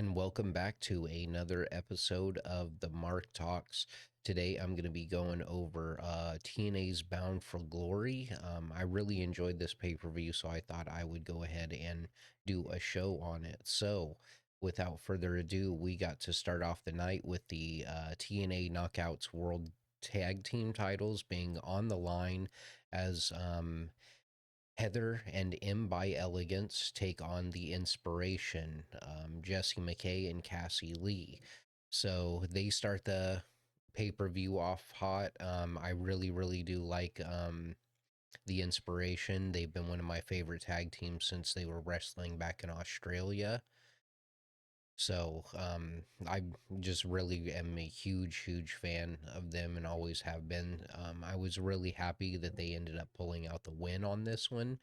and welcome back to another episode of the Mark Talks. Today, I'm going to be going over TNA's Bound for Glory. I really enjoyed this pay per view, so I thought I would go ahead and do a show on it. So, without further ado, we got to start off the night with the TNA Knockouts World Tag Team titles being on the line as Heather and M by Elegance take on the Inspiration, Jesse McKay and Cassie Lee. So they start the pay per view off hot. I really do like the Inspiration. They've been one of my favorite tag teams since they were wrestling back in Australia. So I just really am a huge fan of them and always have been. I was really happy that they ended up pulling out the win on this one.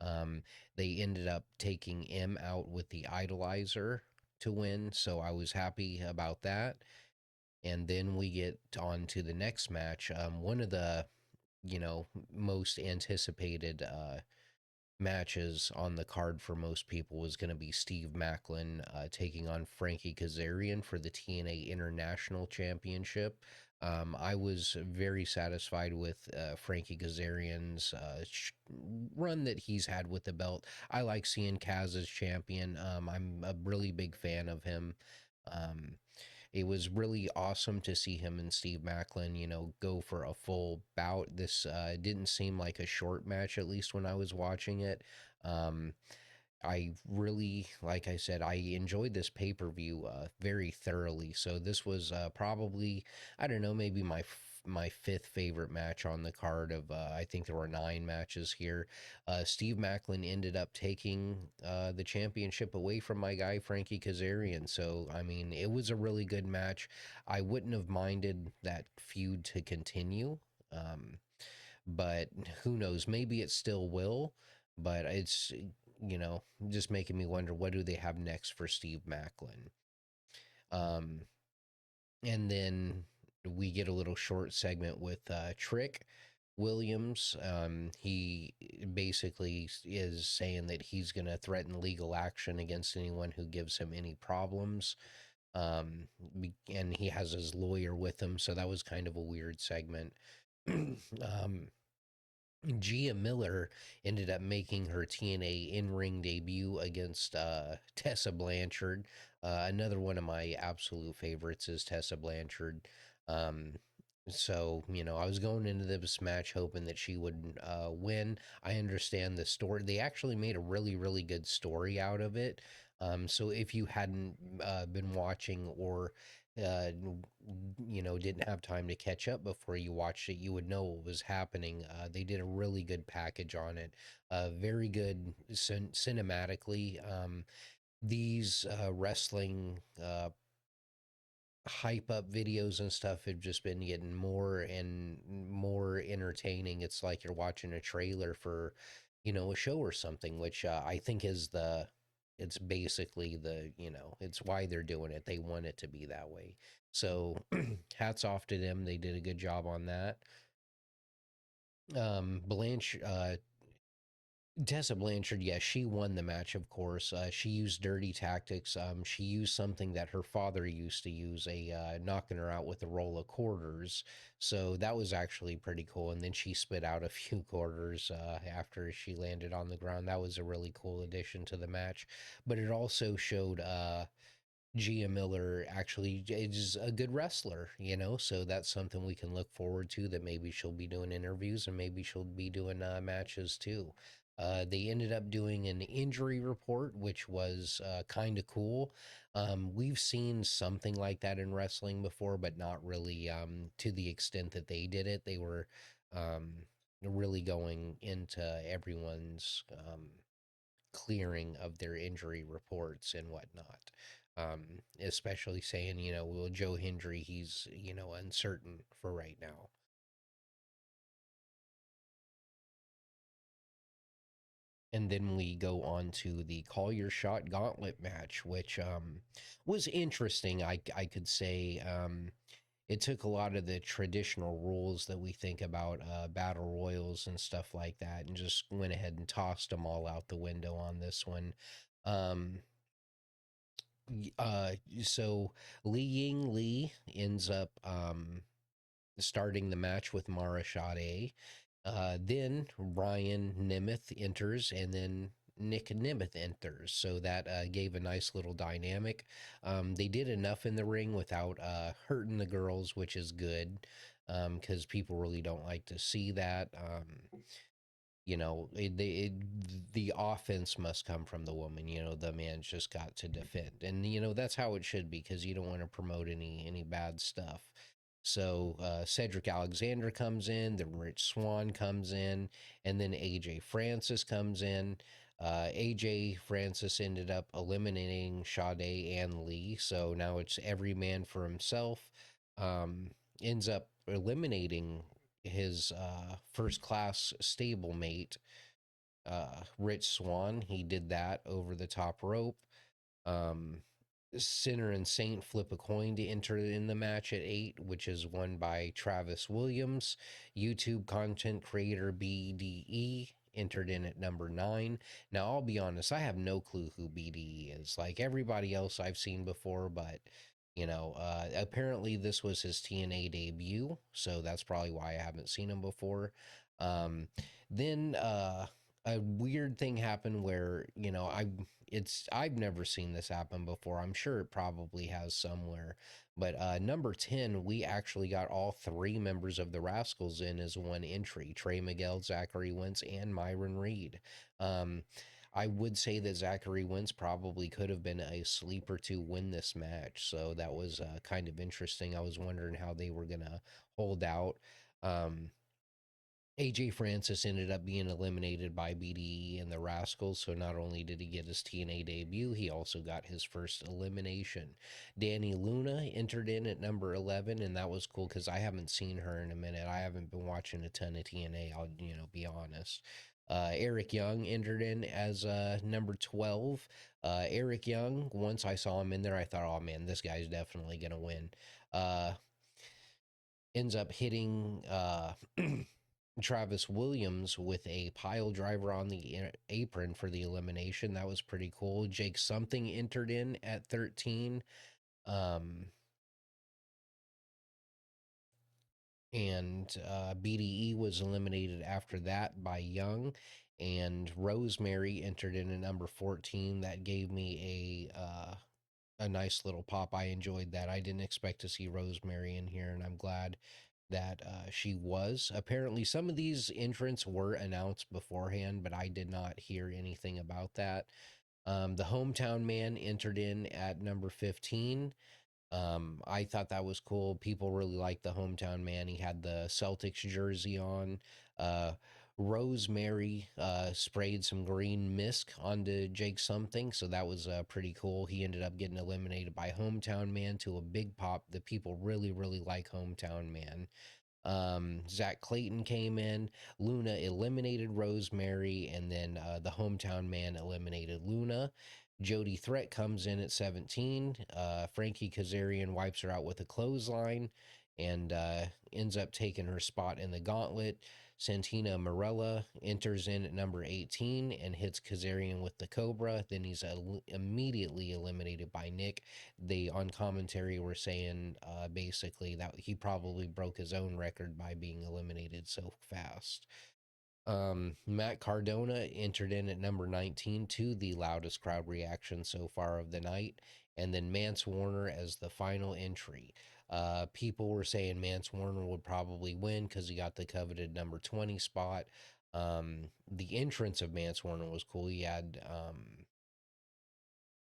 Um, they ended up taking M out with the Idolizer to win, so I was happy about that. And then we get on to the next match. One of the most anticipated matches on the card for most people was going to be Steve Macklin taking on Frankie Kazarian for the TNA International Championship. I was very satisfied with Frankie Kazarian's run that he's had with the belt. I like seeing Kaz as champion. I'm a really big fan of him. Um, it was really awesome to see him and Steve Macklin, go for a full bout. This didn't seem like a short match, at least when I was watching it. Um, I really, like I said, I enjoyed this pay per view very thoroughly. So this was probably, I don't know, maybe my fifth favorite match on the card of I think there were 9 matches here. Steve Macklin ended up taking the championship away from my guy Frankie Kazarian. So I mean, it was a really good match. I wouldn't have minded that feud to continue. Um, but who knows? Maybe it still will. But it's just making me wonder what do they have next for Steve Macklin. Um, and then we get a little short segment with Trick Williams. He basically is saying that he's going to threaten legal action against anyone who gives him any problems. And he has his lawyer with him, so that was kind of a weird segment. um, Gia Miller ended up making her TNA in-ring debut against Tessa Blanchard. Another one of my absolute favorites is Tessa Blanchard. Um, so, I was going into this match hoping that she would win. I understand the story. They actually made a really good story out of it. So if you hadn't been watching or uh, didn't have time to catch up before you watched it, you would know what was happening. They did a really good package on it, very good cinematically. These wrestling hype up videos and stuff have just been getting more and more entertaining. It's like you're watching a trailer for, a show or something, which I think is it's basically it's why they're doing it. They want it to be that way. So hats off to them. They did a good job on that. Blanche, Tessa Blanchard, yes, she won the match, of course. She used dirty tactics. She used something that her father used to use, knocking her out with a roll of quarters. So that was actually pretty cool. And then she spit out a few quarters after she landed on the ground. That was a really cool addition to the match. But it also showed Gia Miller actually is a good wrestler, so that's something we can look forward to, that maybe she'll be doing interviews and maybe she'll be doing matches too. They ended up doing an injury report, which was kind of cool. We've seen something like that in wrestling before, but not really to the extent that they did it. They were um, really going into everyone's clearing of their injury reports and whatnot. Especially saying, well, Joe Hendry, he's, uncertain for right now. And then we go on to the Call Your Shot Gauntlet match, which was interesting. I could say it took a lot of the traditional rules that we think about battle royals and stuff like that, and just went ahead and tossed them all out the window on this one. Um, Uh, so Li Ying Lee ends up starting the match with Mara Sade. Then Ryan Nemeth enters, and then Nick Nemeth enters. So that gave a nice little dynamic. They did enough in the ring without hurting the girls, which is good because people really don't like to see that. The offense must come from the woman. The man's just got to defend, and that's how it should be because you don't want to promote any bad stuff. So Cedric Alexander comes in, then Rich Swan comes in, and then AJ Francis comes in. AJ Francis ended up eliminating Sade and Lee, so now it's every man for himself. Um, Ends up eliminating his first class stablemate, Rich Swan. He did that over the top rope. Um, Sinner and Saint flip a coin to enter in the match at 8, which is won by Travis Williams. YouTube content creator BDE entered in at number 9. Now, I'll be honest, I have no clue who BDE is. Like everybody else I've seen before, but. Apparently this was his TNA debut, so that's probably why I haven't seen him before. Um, then a weird thing happened where I've never seen this happen before. I'm sure it probably has somewhere. But number 10, we actually got all three members of the Rascals in as one entry: Trey Miguel, Zachary Wentz, and Myron Reed. Um, I would say that Zachary Wentz probably could have been a sleeper to win this match. So that was kind of interesting. I was wondering how they were going to hold out. Um, AJ Francis ended up being eliminated by BDE and the Rascals. So not only did he get his TNA debut, he also got his first elimination. Danny Luna entered in at number 11, and that was cool because I haven't seen her in a minute. I haven't been watching a ton of TNA, I'll be honest. Eric Young entered in as number 12. Eric Young, once I saw him in there, I thought, oh man, this guy's definitely going to win. Uh, Ends up hitting Travis Williams with a pile driver on the apron for the elimination. That was pretty cool. Jake Something entered in at 13. Um, and BDE was eliminated after that by Young. And Rosemary entered in at number 14. That gave me a nice little pop. I enjoyed that. I didn't expect to see Rosemary in here, and I'm glad that she was. Apparently, some of these entrants were announced beforehand, but I did not hear anything about that. The hometown man entered in at number 15. I thought that was cool. People really liked the hometown man. He had the Celtics jersey on. Uh, Rosemary sprayed some green mist onto Jake Something, so that was pretty cool. He ended up getting eliminated by Hometown Man to a big pop. The people really, really like Hometown Man. Zach Clayton came in. Luna eliminated Rosemary, and then the hometown man eliminated Luna. Jody Threat comes in at 17. Frankie Kazarian wipes her out with a clothesline and ends up taking her spot in the gauntlet. Santina Morella enters in at number 18 and hits Kazarian with the Cobra. Then he's immediately eliminated by Nick. They on commentary were saying basically that he probably broke his own record by being eliminated so fast. Matt Cardona entered in at number 19 to the loudest crowd reaction so far of the night, and then Mance Warner as the final entry. People were saying Mance Warner would probably win because he got the coveted number 20 spot. The entrance of Mance Warner was cool. He had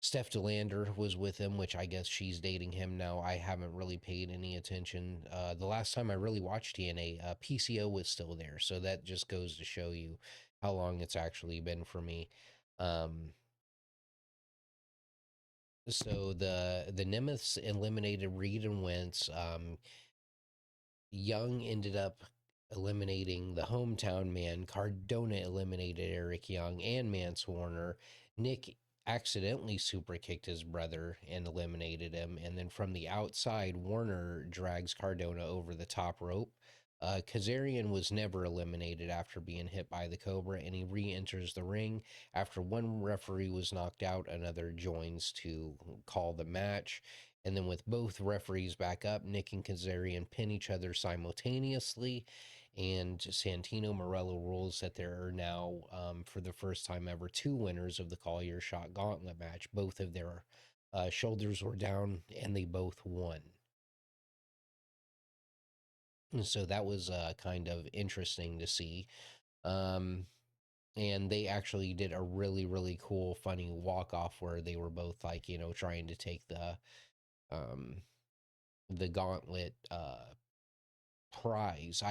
Steph Delander was with him, which I guess she's dating him now. I haven't really paid any attention. The last time I really watched TNA, PCO was still there, so that just goes to show you how long it's actually been for me. Um, so the Nemeths eliminated Reed and Wentz. Young ended up eliminating the hometown man. Cardona eliminated Eric Young and Mance Warner. Nick accidentally super kicked his brother and eliminated him. And then from the outside, Warner drags Cardona over the top rope. Kazarian was never eliminated after being hit by the Cobra, and he re enters the ring. After one referee was knocked out, another joins to call the match. And then, with both referees back up, Nick and Kazarian pin each other simultaneously. And Santino Morello rules that there are now, for the first time ever, two winners of the Call Your Shot Gauntlet match. Both of their shoulders were down, and they both won. And so that was kind of interesting to see. Um, and they actually did a really, really cool, funny walk off where they were both like, trying to take um, the gauntlet prize.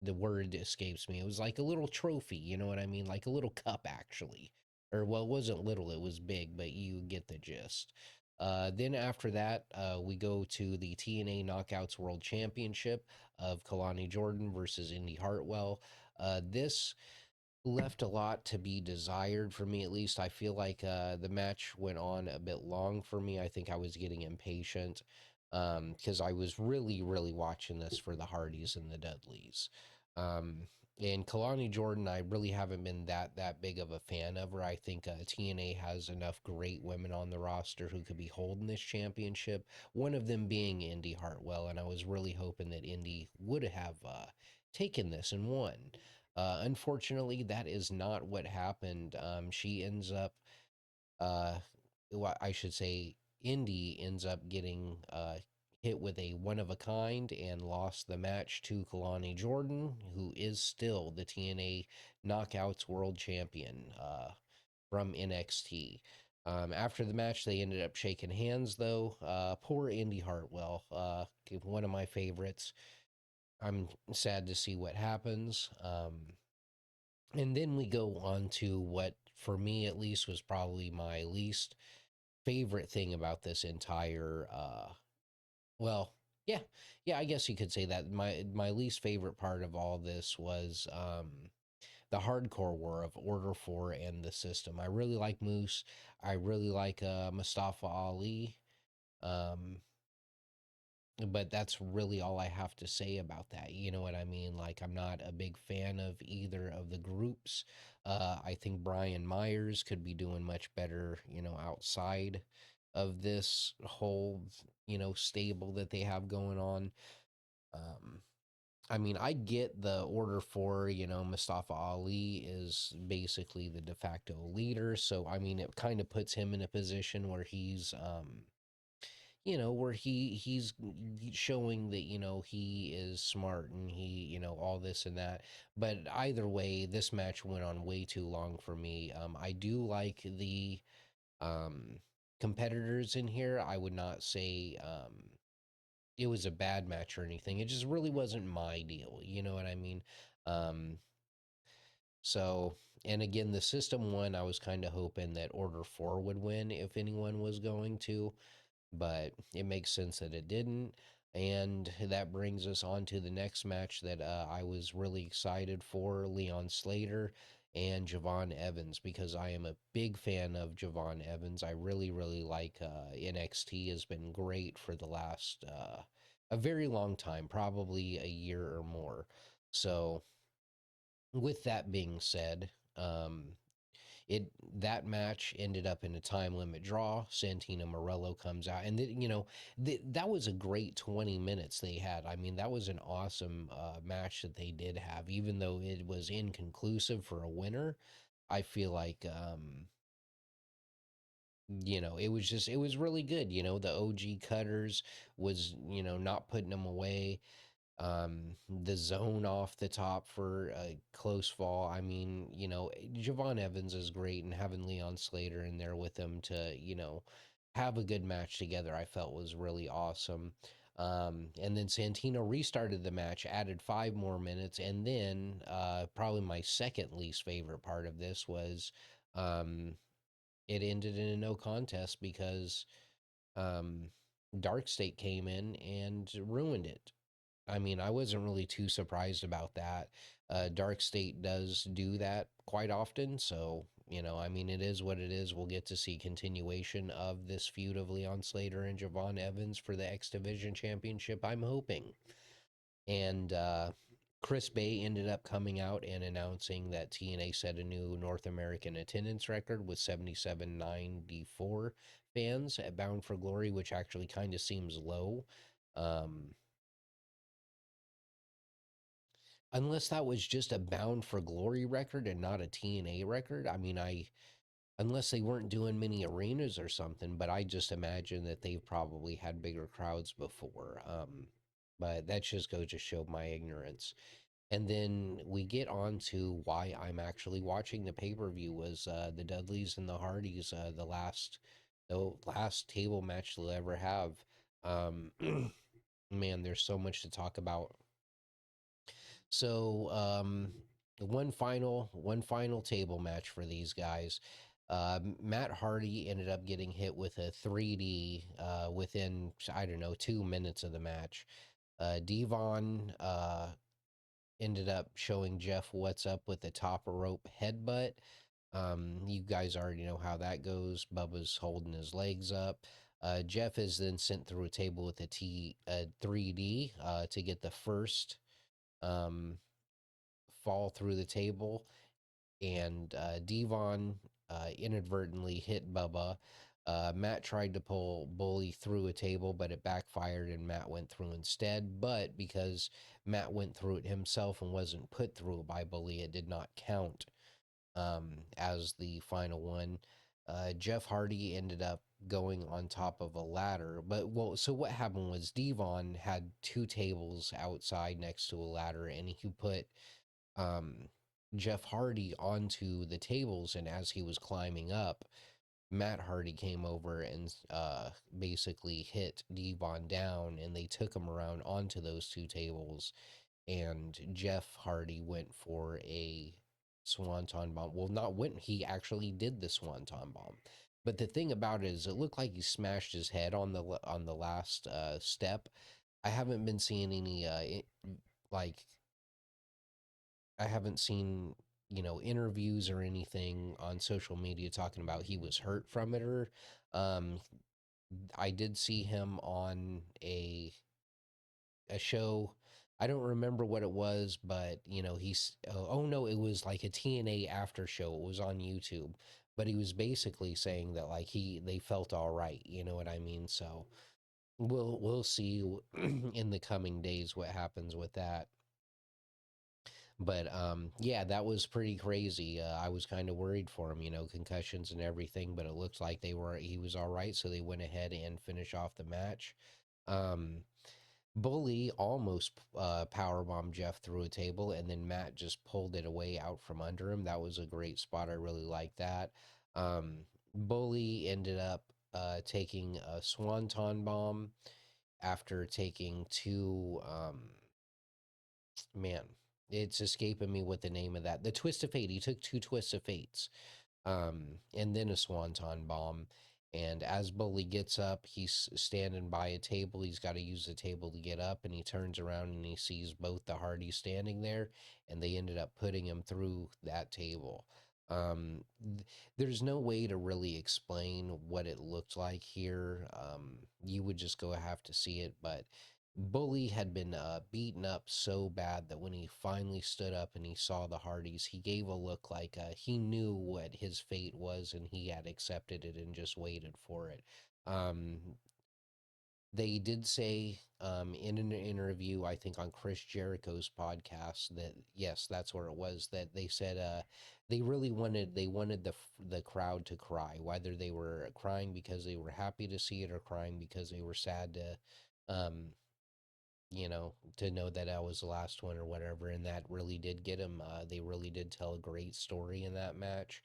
The word escapes me. It was like a little trophy, you know what I mean? Like a little cup actually. Or well, it wasn't little, it was big, but you get the gist. Then after that, we go to the TNA Knockouts World Championship of Kalani Jordan versus Indy Hartwell. This left a lot to be desired for me, at least. I feel like the match went on a bit long for me. I think I was getting impatient because I was really, really watching this for the Hardys and the Dudleys. Um, and Kalani Jordan, I really haven't been that big of a fan of her. I think TNA has enough great women on the roster who could be holding this championship. One of them being Indy Hartwell, and I was really hoping that Indy would have taken this and won. Unfortunately, that is not what happened. She ends up, uh, well, I should say, Indy ends up getting hit with a one of a kind and lost the match to Kalani Jordan, who is still the TNA Knockouts World Champion from NXT. After the match, they ended up shaking hands, though. Poor Indy Hartwell, one of my favorites. I'm sad to see what happens. And then we go on to what, for me at least, was probably my least favorite thing about this entire. Well, yeah, yeah, I guess you could say that. My least favorite part of all this was the hardcore war of Order Four and the System. I really like Moose. I really like Mustafa Ali. Um, but that's really all I have to say about that. You know what I mean? Like, I'm not a big fan of either of the groups. I think Brian Myers could be doing much better, outside of this whole, stable that they have going on. Um, I mean, I get the order for, Mustafa Ali is basically the de facto leader. So, I mean, it kind of puts him in a position where where he's showing that he is smart and he all this and that. But either way, this match went on way too long for me. I do like the um competitors in here. I would not say it was a bad match or anything. It just really wasn't my deal, you know what I mean? um so, and again, the System one, I was kind of hoping that Order 4 would win if anyone was going to, but it makes sense that it didn't. And that brings us on to the next match that I was really excited for, Leon Slater and Javon Evans, because I am a big fan of Javon Evans. I really, really like NXT has been great for the last a very long time, probably a year or more. So, with that being said, it that match ended up in a time limit draw. Santino Morello comes out, and that was a great 20 minutes they had. I mean, that was an awesome match that they did have, even though it was inconclusive for a winner. I feel like it was really good. The OG Cutters was not putting them away. The zone off the top for a close fall. I mean, Javon Evans is great, and having Leon Slater in there with him to, have a good match together, I felt was really awesome. And then Santino restarted the match, added 5 more minutes, and then probably my second least favorite part of this was um, it ended in a no contest because um, Dark State came in and ruined it. I mean, I wasn't really too surprised about that. Dark State does do that quite often, so I mean, it is what it is. We'll get to see continuation of this feud of Leon Slater and Javon Evans for the X Division Championship. I'm hoping, and Chris Bay ended up coming out and announcing that TNA set a new North American attendance record with 7,794 fans at Bound for Glory, which actually kind of seems low. Um, unless that was just a Bound for Glory record and not a TNA record. I mean, unless they weren't doing many arenas or something, but I just imagine that they've probably had bigger crowds before. But that just goes to show my ignorance. And then we get on to why I'm actually watching the pay per view was the Dudleys and the Hardys, the last table match they'll ever have. Um, man, there's so much to talk about. So one final table match for these guys. Matt Hardy ended up getting hit with a 3D within, I don't know, 2 minutes of the match. Devon ended up showing Jeff what's up with the top rope headbutt. You guys already know how that goes. Bubba's holding his legs up. Jeff is then sent through a table with a 3D to get the first um, fall through the table, and Devon inadvertently hit Bubba. Matt tried to pull Bully through a table, but it backfired and Matt went through instead. But because Matt went through it himself and wasn't put through by Bully, it did not count as the final one. Jeff Hardy ended up going on top of a ladder. But, well, so what happened was Devon had two tables outside next to a ladder, and he put um, Jeff Hardy onto the tables, and as he was climbing up, Matt Hardy came over and basically hit Devon down, and they took him around onto those two tables. And Jeff Hardy went for a swanton bomb. Well, not went. He actually did the swanton bomb. But the thing about it is, it looked like he smashed his head on the last step. I haven't been seeing any like I haven't seen, interviews or anything on social media talking about he was hurt from it, or um I did see him on a show. I don't remember what it was, but he's oh no, it was like a TNA after show. It was on YouTube. But he was basically saying that like they felt all right, you know what I mean? So we'll see in the coming days what happens with that. But yeah, that was pretty crazy. I was kind of worried for him, concussions and everything, but it looks like he was all right, so they went ahead and finished off the match. Um, Bully almost powerbombed Jeff through a table, and then Matt just pulled it away out from under him. That was a great spot. I really liked that. Bully ended up taking a swanton bomb after taking two. Man, it's escaping me what the name of that. The twist of fate. He took two twists of fates, and then a swanton bomb. And as Bully gets up, he's standing by a table. He's got to use the table to get up, and he turns around and he sees both the Hardys standing there, and they ended up putting him through that table. There's no way to really explain what it looked like here. You would just go have to see it, but Bully had been beaten up so bad that when he finally stood up and he saw the Hardys, he gave a look like he knew what his fate was and he had accepted it and just waited for it. Um, they did say in an interview, I think on Chris Jericho's podcast, that yes, that's where it was. That they said they wanted the crowd to cry, whether they were crying because they were happy to see it or crying because they were sad to um, to know that I was the last one or whatever. And that really did get him. They really did tell a great story in that match.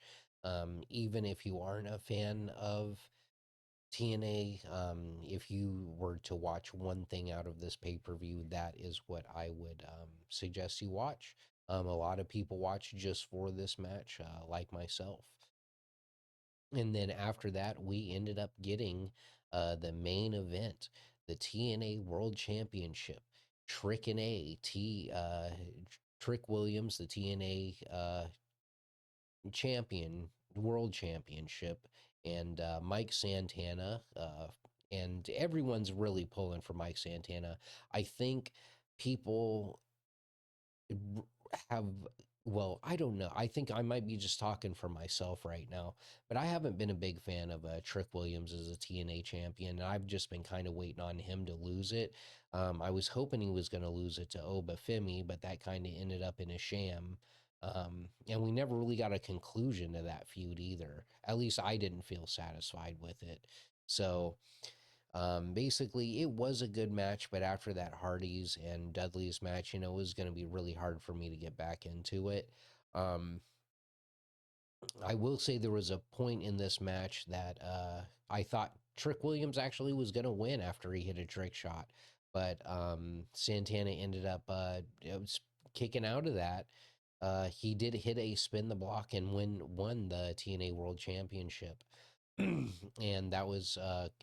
Even if you aren't a fan of TNA, if you were to watch one thing out of this pay per view, that is what I would suggest you watch. A lot of people watch just for this match, like myself. And then after that, we ended up getting the main event, the TNA World Championship. Trick Williams, the TNA champion, world championship, and Mike Santana. And everyone's really pulling for Mike Santana. I think people have well, I don't know. I think I might be just talking for myself right now, but I haven't been a big fan of Trick Williams as a TNA champion. And I've just been kind of waiting on him to lose it. I was hoping he was going to lose it to Obafemi, but that kind of ended up in a sham. And we never really got a conclusion to that feud either. At least I didn't feel satisfied with it. So basically, it was a good match, but after that Hardy's and Dudley's match, it was going to be really hard for me to get back into it. Um, I will say there was a point in this match that I thought Trick Williams actually was going to win after he hit a trick shot, but Santana ended up kicking out of that. He did hit a spin the block and won the TNA World Championship. And that was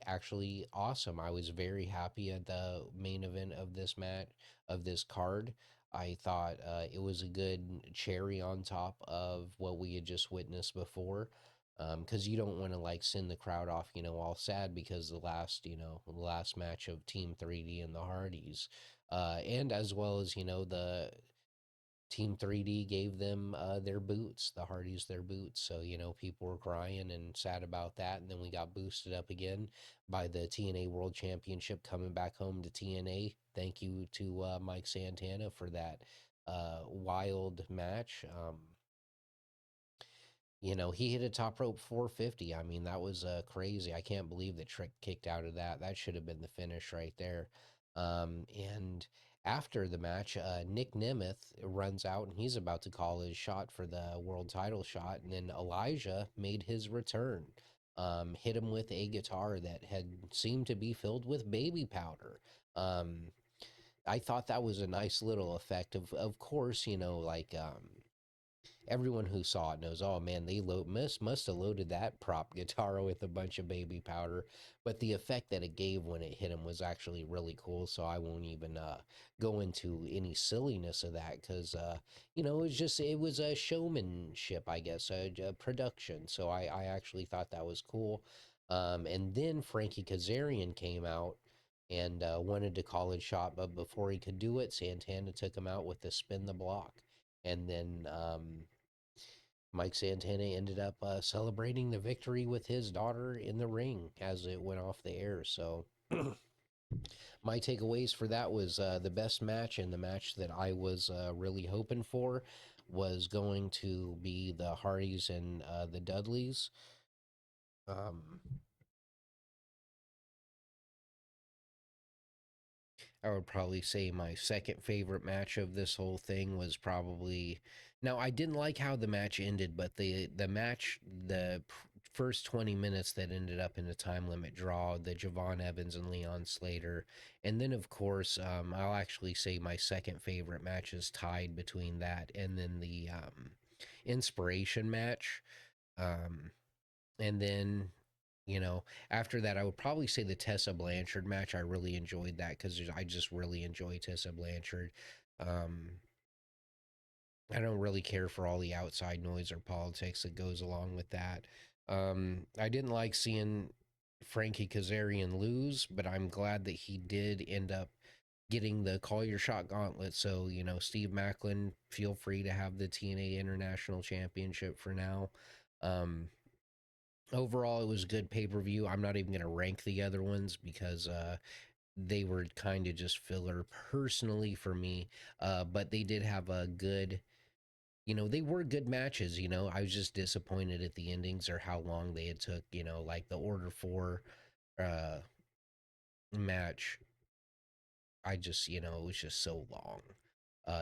actually awesome. I was very happy at the main event of this match, of this card. I thought it was a good cherry on top of what we had just witnessed before. Because you don't want to like send the crowd off, all sad because the last match of Team 3D and the Hardys, and as well as the Team 3D gave them their boots, the Hardys their boots. So, people were crying and sad about that. And then we got boosted up again by the TNA World Championship coming back home to TNA. Thank you to Mike Santana for that wild match. He hit a top rope 450. I mean, that was crazy. I can't believe that Trick kicked out of that. That should have been the finish right there. And after the match, Nick Nemeth runs out and he's about to call his shot for the world title shot. And then Elijah made his return, hit him with a guitar that had seemed to be filled with baby powder. Um, I thought that was a nice little effect. Of course, everyone who saw it knows, oh man, they must have loaded that prop guitar with a bunch of baby powder. But the effect that it gave when it hit him was actually really cool. So I won't even go into any silliness of that because it was a showmanship, I guess, a production. So I actually thought that was cool. And then Frankie Kazarian came out and wanted to call his shot, but before he could do it, Santana took him out with the spin the block. And then Mike Santana ended up celebrating the victory with his daughter in the ring as it went off the air. So my takeaways for that was the best match, and the match that I was really hoping for was going to be the Hardys and the Dudleys. Um, I would probably say my second favorite match of this whole thing was probably. Now I didn't like how the match ended, but the first 20 minutes that ended up in a time limit draw, the Javon Evans and Leon Slater, and then of course I'll actually say my second favorite match is tied between that and then the inspiration match. Um, and then after that, I would probably say the Tessa Blanchard match. I really enjoyed that because I just really enjoy Tessa Blanchard. Um, I don't really care for all the outside noise or politics that goes along with that. I didn't like seeing Frankie Kazarian lose, but I'm glad that he did end up getting the call your shot gauntlet. So, Steve Macklin, feel free to have the TNA International Championship for now. Um, Overall, it was a good pay per view. I'm not even going to rank the other ones because they were kind of just filler personally for me. But they did have a good, they were good matches. I was just disappointed at the endings or how long they had took. Like the Order 4 uh, match. I just, it was just so long.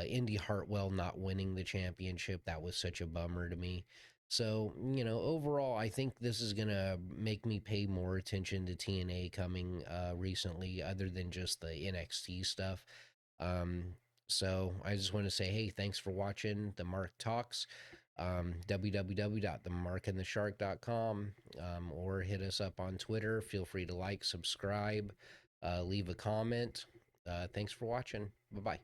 Indy Hartwell not winning the championship, that was such a bummer to me. So, overall, I think this is going to make me pay more attention to TNA coming recently, other than just the NXT stuff. Um, so, I just want to say, hey, thanks for watching the Mark Talks. www.themarkandtheshark.com, or hit us up on Twitter. Feel free to like, subscribe, leave a comment. Thanks for watching. Bye bye.